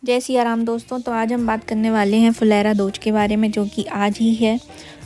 जय सिया राम दोस्तों। तो आज हम बात करने वाले हैं फुलेरा दूज के बारे में, जो कि आज ही है।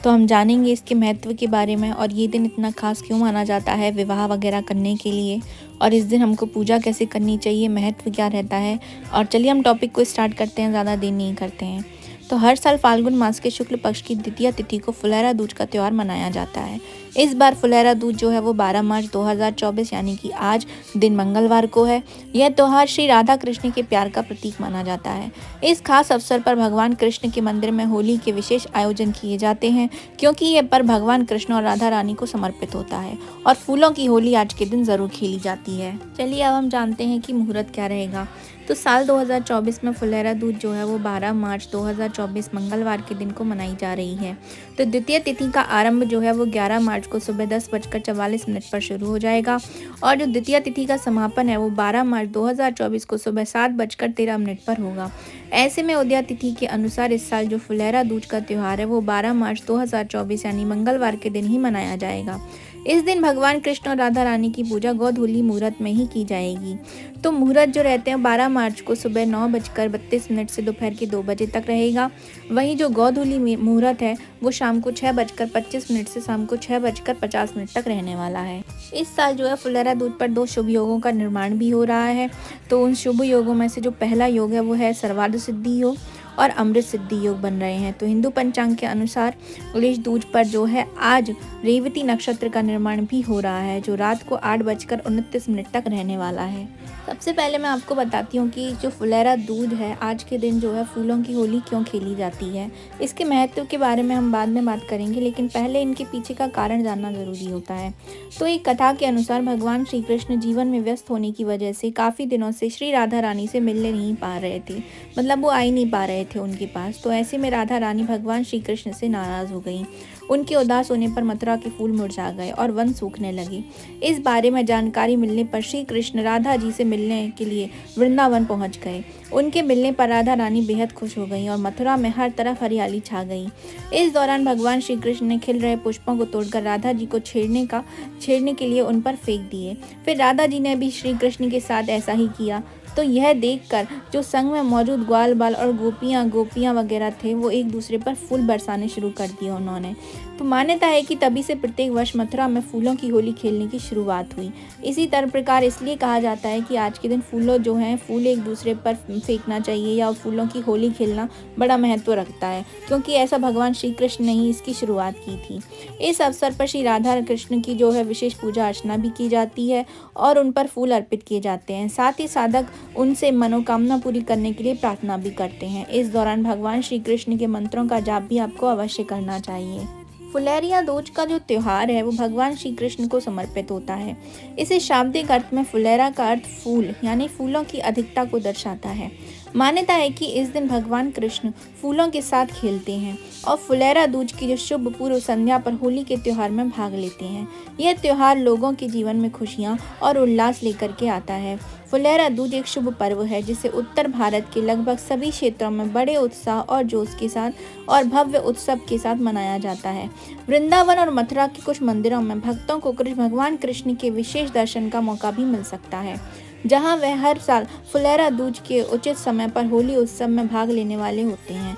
तो हम जानेंगे इसके महत्व के बारे में और ये दिन इतना खास क्यों माना जाता है विवाह वगैरह करने के लिए, और इस दिन हमको पूजा कैसे करनी चाहिए, महत्व क्या रहता है। और चलिए हम टॉपिक को स्टार्ट करते हैं, ज़्यादा देर नहीं करते हैं। तो हर साल फाल्गुन मास के शुक्ल पक्ष की द्वितीया तिथि को फुलेरा दूज का त्यौहार मनाया जाता है। इस बार फुलेरा दूज जो है वो 12 मार्च 2024 यानी कि आज दिन मंगलवार को है। यह त्यौहार श्री राधा कृष्ण के प्यार का प्रतीक माना जाता है। इस खास अवसर पर भगवान कृष्ण के मंदिर में होली के विशेष आयोजन किए जाते हैं, क्योंकि यह पर्व भगवान कृष्ण और राधा रानी को समर्पित होता है और फूलों की होली आज के दिन जरूर खेली जाती है। चलिए अब हम जानते हैं कि मुहूर्त क्या रहेगा। तो साल 2024 में फुलेरा दूज जो है वो 12 मार्च 2024 मंगलवार के दिन को मनाई जा रही है। तो द्वितीय तिथि का आरंभ जो है वो 11 मार्च को सुबह 10:44 पर शुरू हो जाएगा और जो द्वितीय तिथि का समापन है वो 12 मार्च 2024 को सुबह 7:13 पर होगा। ऐसे में उदया तिथि के अनुसार इस साल जो फुलेरा दूज का त्यौहार है वो 12 मार्च 2024 यानी मंगलवार के दिन ही मनाया जाएगा। इस दिन भगवान कृष्ण और राधा रानी की पूजा गोधूली मुहूर्त में ही की जाएगी। तो मुहूर्त जो रहते हैं 12 मार्च को सुबह 9:32 से दोपहर के 2 बजे तक रहेगा। वहीं जो गोधूली मुहूर्त है वो शाम को 6:25 से शाम को 6:50 तक रहने वाला है। इस साल जो है फुलेरा दूज पर 2 शुभ योगों का निर्माण भी हो रहा है। तो उन शुभ योगों में से जो पहला योग है वो है सर्वार्थ सिद्धि योग और अमृत सिद्धि योग बन रहे हैं। तो हिंदू पंचांग के अनुसार उलिश दूज पर जो है आज रेवती नक्षत्र का निर्माण भी हो रहा है, जो रात को 8:29 तक रहने वाला है। सबसे पहले मैं आपको बताती हूँ कि जो फुलेरा दूज है आज के दिन जो है फूलों की होली क्यों खेली जाती है। इसके महत्व के बारे में हम बाद में बात करेंगे, लेकिन पहले इनके पीछे का कारण जानना जरूरी होता है। तो एक कथा के अनुसार भगवान श्री कृष्ण जीवन में व्यस्त होने की वजह से काफ़ी दिनों से श्री राधा रानी से मिलने नहीं पा रहे थे, मतलब वो आ ही नहीं पा रहे थे उनके पास। तो ऐसे में राधा रानी भगवान श्री कृष्ण से नाराज़ हो गई। उनके उदास होने पर मथुरा के फूल मुरझा गए और वन सूखने लगे। इस बारे में जानकारी मिलने पर श्री कृष्ण राधा जी से मिलने के लिए वृंदावन पहुंच गए। उनके मिलने पर राधा रानी बेहद खुश हो गई और मथुरा में हर तरफ हरियाली छा गई। इस दौरान भगवान श्री कृष्ण ने खिल रहे पुष्पों को तोड़कर राधा जी को छेड़ने के लिए उन पर फेंक दिए। फिर राधा जी ने भी श्री कृष्ण के साथ ऐसा ही किया। तो यह देखकर जो संग में मौजूद ग्वाल बाल और गोपियां वगैरह थे वो एक दूसरे पर फूल बरसाने शुरू कर दिए उन्होंने। तो मान्यता है कि तभी से प्रत्येक वर्ष मथुरा में फूलों की होली खेलने की शुरुआत हुई। इसी तरह प्रकार इसलिए कहा जाता है कि आज के दिन फूलों जो हैं फूल एक दूसरे पर फेंकना चाहिए या फूलों की होली खेलना बड़ा महत्व रखता है, क्योंकि ऐसा भगवान श्री कृष्ण ने ही इसकी शुरुआत की थी। इस अवसर पर श्री राधा कृष्ण की जो है विशेष पूजा अर्चना भी की जाती है और उन पर फूल अर्पित किए जाते हैं। साथ ही साधक उनसे मनोकामना पूरी करने के लिए प्रार्थना भी करते हैं। इस दौरान भगवान श्री कृष्ण के मंत्रों का जाप भी आपको अवश्य करना चाहिए। फुलेरिया दूज का जो त्यौहार है वो भगवान श्री कृष्ण को समर्पित होता है। इसे शाब्दिक अर्थ में फुलेरा का अर्थ फूल यानी फूलों की अधिकता को दर्शाता है। मान्यता है कि इस दिन भगवान कृष्ण फूलों के साथ खेलते हैं और फुलेरा दूज की जो शुभ पूर्व संध्या पर होली के त्यौहार में भाग लेते हैं। यह त्यौहार लोगों के जीवन में खुशियाँ और उल्लास लेकर के आता है। फुलेरा दूज एक शुभ पर्व है जिसे उत्तर भारत के लगभग सभी क्षेत्रों में बड़े उत्साह और जोश के साथ और भव्य उत्सव के साथ मनाया जाता है। वृंदावन और मथुरा के कुछ मंदिरों में भक्तों को भगवान कृष्ण के विशेष दर्शन का मौका भी मिल सकता है, जहां वह हर साल फुलेरा दूज के उचित समय पर होली उत्सव में भाग लेने वाले होते हैं।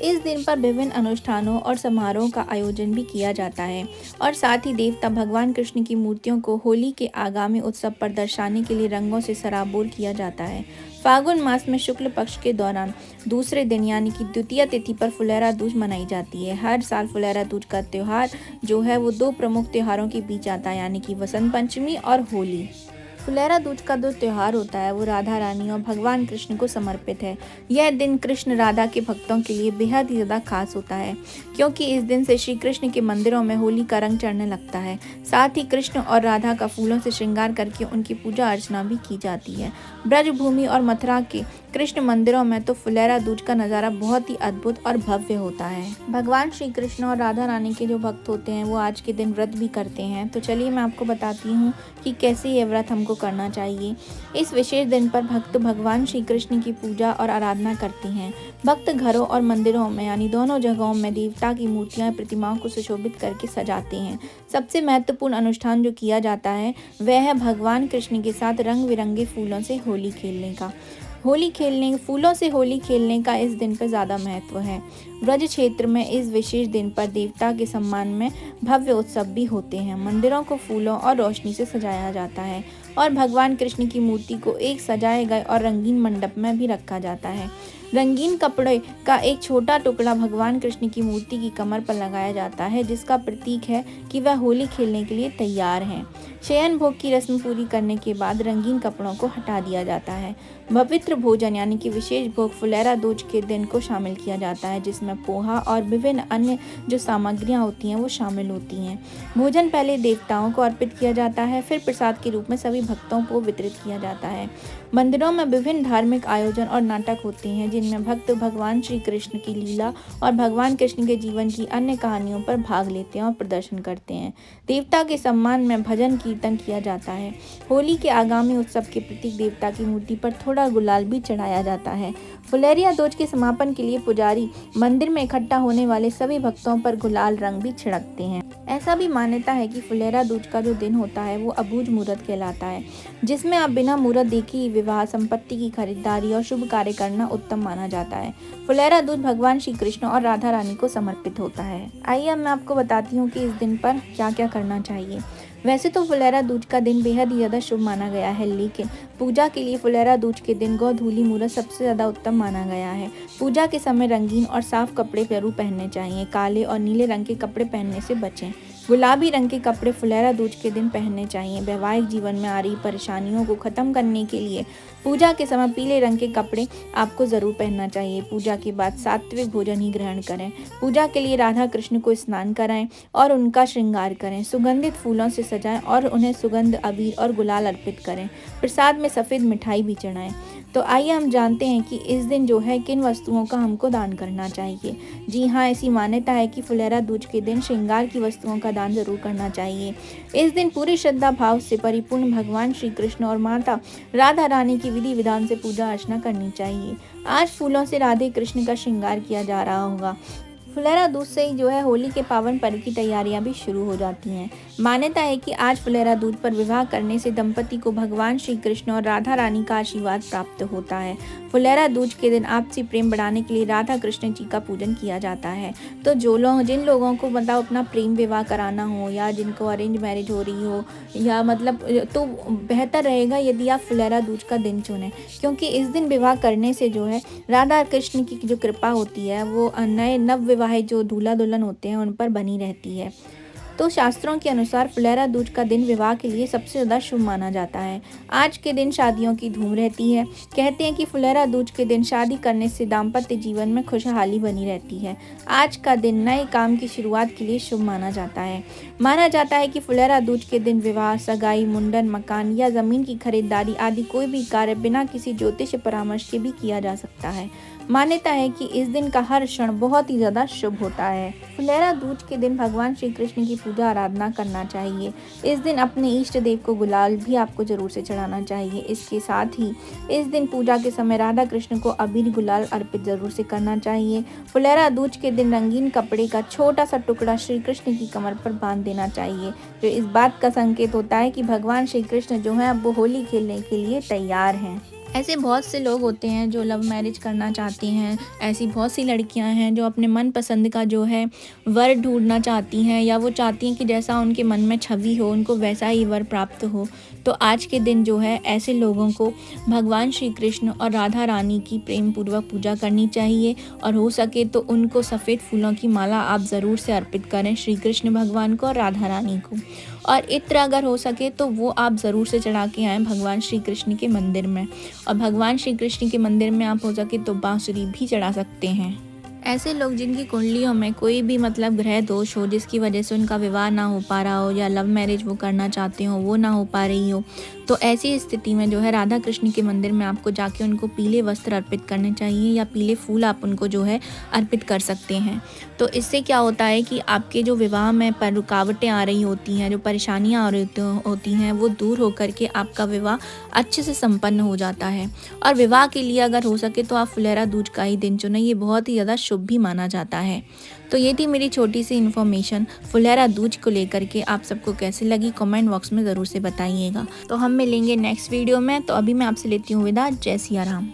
इस दिन पर विभिन्न अनुष्ठानों और समारोह का आयोजन भी किया जाता है और साथ ही देवता भगवान कृष्ण की मूर्तियों को होली के आगामी उत्सव पर दर्शाने के लिए रंगों से सराबोर किया जाता है। फाल्गुन मास में शुक्ल पक्ष के दौरान दूसरे दिन यानी कि द्वितीय तिथि पर फुलेरा दूज मनाई जाती है। हर साल फुलेरा दूज का त्यौहार जो है वो 2 प्रमुख त्योहारों के बीच आता है, यानी कि वसंत पंचमी और होली। फुलेरा दूज का जो त्यौहार होता है वो राधा रानी और भगवान कृष्ण को समर्पित है। यह दिन कृष्ण राधा के भक्तों के लिए बेहद ही ज़्यादा खास होता है, क्योंकि इस दिन से श्री कृष्ण के मंदिरों में होली का रंग चढ़ने लगता है। साथ ही कृष्ण और राधा का फूलों से श्रृंगार करके उनकी पूजा अर्चना भी की जाती है। ब्रजभूमि और मथुरा के कृष्ण मंदिरों में तो फुलेरा दूज का नज़ारा बहुत ही अद्भुत और भव्य होता है। भगवान श्री कृष्ण और राधा रानी के जो भक्त होते हैं वो आज के दिन व्रत भी करते हैं। तो चलिए मैं आपको बताती हूँ कि कैसे ये व्रत हमको करना चाहिए। इस विशेष दिन पर भक्त भगवान श्री कृष्ण की पूजा और आराधना करते हैं। भक्त घरों और मंदिरों में यानी दोनों जगहों में देवता की मूर्तियां प्रतिमाओं को सुशोभित करके सजाते हैं। सबसे महत्वपूर्ण अनुष्ठान जो किया जाता है वह है भगवान कृष्ण के साथ रंग बिरंगे फूलों से होली खेलने का। होली खेलने फूलों से होली खेलने का इस दिन पर ज़्यादा महत्व है। ब्रज क्षेत्र में इस विशेष दिन पर देवता के सम्मान में भव्य उत्सव भी होते हैं। मंदिरों को फूलों और रोशनी से सजाया जाता है और भगवान कृष्ण की मूर्ति को एक सजाए गए और रंगीन मंडप में भी रखा जाता है। रंगीन कपड़े का एक छोटा टुकड़ा भगवान कृष्ण की मूर्ति की कमर पर लगाया जाता है, जिसका प्रतीक है कि वह होली खेलने के लिए तैयार हैं। शयन भोग की रस्म पूरी करने के बाद रंगीन कपड़ों को हटा दिया जाता है। पवित्र भोजन यानी कि विशेष भोग फुलेरा दूज के दिन को शामिल किया जाता है, जिसमें पोहा और विभिन्न अन्य जो सामग्रियां होती हैं वो शामिल होती हैं। भोजन पहले देवताओं को अर्पित किया जाता है, फिर प्रसाद के रूप में सभी भक्तों को वितरित किया जाता है। मंदिरों में विभिन्न धार्मिक आयोजन और नाटक होते हैं, जिनमें भक्त भगवान श्री कृष्ण की लीला और भगवान कृष्ण के जीवन की अन्य कहानियों पर भाग लेते हैं और प्रदर्शन करते हैं। देवता के सम्मान में भजन कीर्तन किया जाता है। होली के आगामी उत्सव के प्रतीक देवता की मूर्ति पर थोड़ा गुलाल भी चढ़ाया जाता है। फुलेरिया दूज के समापन के लिए पुजारी मंदिर में इकट्ठा होने वाले सभी भक्तों पर गुलाल रंग भी छिड़कते हैं। ऐसा भी मान्यता है कि फुलेरा दूज का जो दिन होता है वो अबूझ मुहूर्त कहलाता है, जिसमें आप बिना मुहूर्त देखे ही विवाह, संपत्ति की खरीदारी और शुभ कार्य करना उत्तम माना जाता है। फुलेरा दूज भगवान श्री कृष्ण और राधा रानी को समर्पित होता है। आइए अब मैं आपको बताती हूँ कि इस दिन पर क्या क्या करना चाहिए। वैसे तो फुलेरा दूज का दिन बेहद ही ज़्यादा शुभ माना गया है, लेकिन पूजा के लिए फुलेरा दूज के दिन गोधूली मुहूर्त सबसे ज़्यादा उत्तम माना गया है। पूजा के समय रंगीन और साफ कपड़े जरूर पहनने चाहिए। काले और नीले रंग के कपड़े पहनने से बचें। गुलाबी रंग के कपड़े फुलेरा दूज के दिन पहनने चाहिए। वैवाहिक जीवन में आ रही परेशानियों को खत्म करने के लिए पूजा के समय पीले रंग के कपड़े आपको ज़रूर पहनना चाहिए। पूजा के बाद सात्विक भोजन ही ग्रहण करें। पूजा के लिए राधा कृष्ण को स्नान कराएं और उनका श्रृंगार करें। सुगंधित फूलों से सजाएं और उन्हें सुगंध, अबीर और गुलाल अर्पित करें। प्रसाद में सफ़ेद मिठाई भी चढ़ाएं। तो आइए हम जानते हैं कि इस दिन जो है किन वस्तुओं का हमको दान करना चाहिए। जी हाँ, ऐसी मान्यता है कि फुलेरा दूज के दिन श्रृंगार की वस्तुओं का दान जरूर करना चाहिए। इस दिन पूरी श्रद्धा भाव से परिपूर्ण भगवान श्री कृष्ण और माता राधा रानी की विधि विधान से पूजा अर्चना करनी चाहिए। आज फूलों से राधे कृष्ण का श्रृंगार किया जा रहा होगा। फुलेरा दूज से ही जो है होली के पावन पर्व की तैयारियां भी शुरू हो जाती हैं। मान्यता है कि आज फुलेरा दूज पर विवाह करने से दंपति को भगवान श्री कृष्ण और राधा रानी का आशीर्वाद प्राप्त होता है। फुलेरा दूज के दिन आपसी प्रेम बढ़ाने के लिए राधा कृष्ण जी का पूजन किया जाता है। तो जिन लोगों को मतलब अपना प्रेम विवाह कराना हो या जिनको अरेंज मैरिज हो रही हो या मतलब, तो बेहतर रहेगा यदि आप फुलेरा दूज का दिन चुनें, क्योंकि इस दिन विवाह करने से जो है राधा कृष्ण की जो कृपा होती है वो नए नव जो दूल्हा दुल्हन होते हैं उन पर बनी रहती है। तो शास्त्रों के अनुसार फुलेरा दूज का दिन विवाह के लिए सबसे ज़्यादा शुभ माना जाता है। आज के दिन शादियों की धूम रहती है। कहते हैं कि फुलेरा दूज के दिन शादी करने से दाम्पत्य जीवन में खुशहाली बनी रहती है। आज का दिन नए काम की शुरुआत के लिए शुभ माना जाता है। माना जाता है कि फुलेरा दूज के दिन विवाह, सगाई, मुंडन, मकान या ज़मीन की खरीदारी आदि कोई भी कार्य बिना किसी ज्योतिष परामर्श के भी किया जा सकता है। मान्यता है कि इस दिन का हर क्षण बहुत ही ज़्यादा शुभ होता है। फुलेरा दूज के दिन भगवान श्री कृष्ण की पूजा आराधना करना चाहिए। इस दिन अपने इष्ट देव को गुलाल भी आपको जरूर से चढ़ाना चाहिए। इसके साथ ही इस दिन पूजा के समय राधा कृष्ण को अबीर गुलाल अर्पित जरूर से करना चाहिए। फुलेरा दूज के दिन रंगीन कपड़े का छोटा सा टुकड़ा श्री कृष्ण की कमर पर बांध देना चाहिए, जो इस बात का संकेत होता है कि भगवान श्री कृष्ण जो है अब वो होली खेलने के लिए तैयार हैं। ऐसे बहुत से लोग होते हैं जो लव मैरिज करना चाहते हैं। ऐसी बहुत सी लड़कियां हैं जो अपने मन पसंद का जो है वर ढूंढना चाहती हैं, या वो चाहती हैं कि जैसा उनके मन में छवि हो उनको वैसा ही वर प्राप्त हो। तो आज के दिन जो है ऐसे लोगों को भगवान श्री कृष्ण और राधा रानी की प्रेम पूर्वक पूजा करनी चाहिए, और हो सके तो उनको सफ़ेद फूलों की माला आप ज़रूर से अर्पित करें श्री कृष्ण भगवान को और राधा रानी को। और इत्र अगर हो सके तो वो आप ज़रूर से चढ़ा के आएँ भगवान श्री कृष्ण के मंदिर में। और भगवान श्री कृष्ण के मंदिर में आप हो सके तो बांसुरी भी चढ़ा सकते हैं। ऐसे लोग जिनकी कुंडलियों में कोई भी मतलब ग्रह दोष हो, जिसकी वजह से उनका विवाह ना हो पा रहा हो या लव मैरिज वो करना चाहते हो वो ना हो पा रही हो, तो ऐसी स्थिति में जो है राधा कृष्ण के मंदिर में आपको जाके उनको पीले वस्त्र अर्पित करने चाहिए, या पीले फूल आप उनको जो है अर्पित कर सकते हैं। तो इससे क्या होता है कि आपके जो विवाह में पर रुकावटें आ रही होती हैं, जो परेशानियाँ आ रही होती हैं, वो दूर होकर के आपका विवाह अच्छे से संपन्न हो जाता है। और विवाह के लिए अगर हो सके तो आप फुलेरा दूज का ही दिन चुनें, ये बहुत ही ज़्यादा शुभ भी माना जाता है। तो ये थी मेरी छोटी सी इन्फॉर्मेशन फुलेरा दूज को लेकर के। आप सबको कैसे लगी कमेंट बॉक्स में ज़रूर से बताइएगा। तो हम मिलेंगे नेक्स्ट वीडियो में। तो अभी मैं आपसे लेती हूँ विदा। जय सिया राम।